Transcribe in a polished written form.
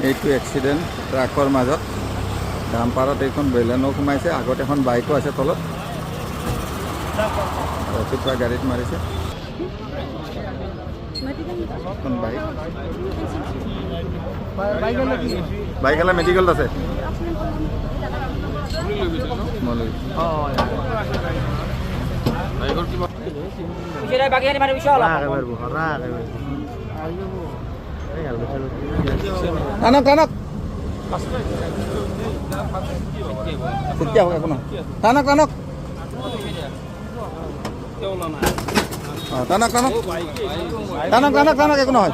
এইটো এক্সিডেণ্ট ট্ৰাকৰ মাজত ডাম্পাৰত এইখন বেলেনো সোমাইছে আগত এখন বাইকো আছে তলত ৰাতিপুৱা গাড়ীত মাৰিছে এখন বাইক এলা মেডিকেলত আছে টানক টানক একো নহয় টানক টানক টানক টানক টানক টানক টানক একো নহয়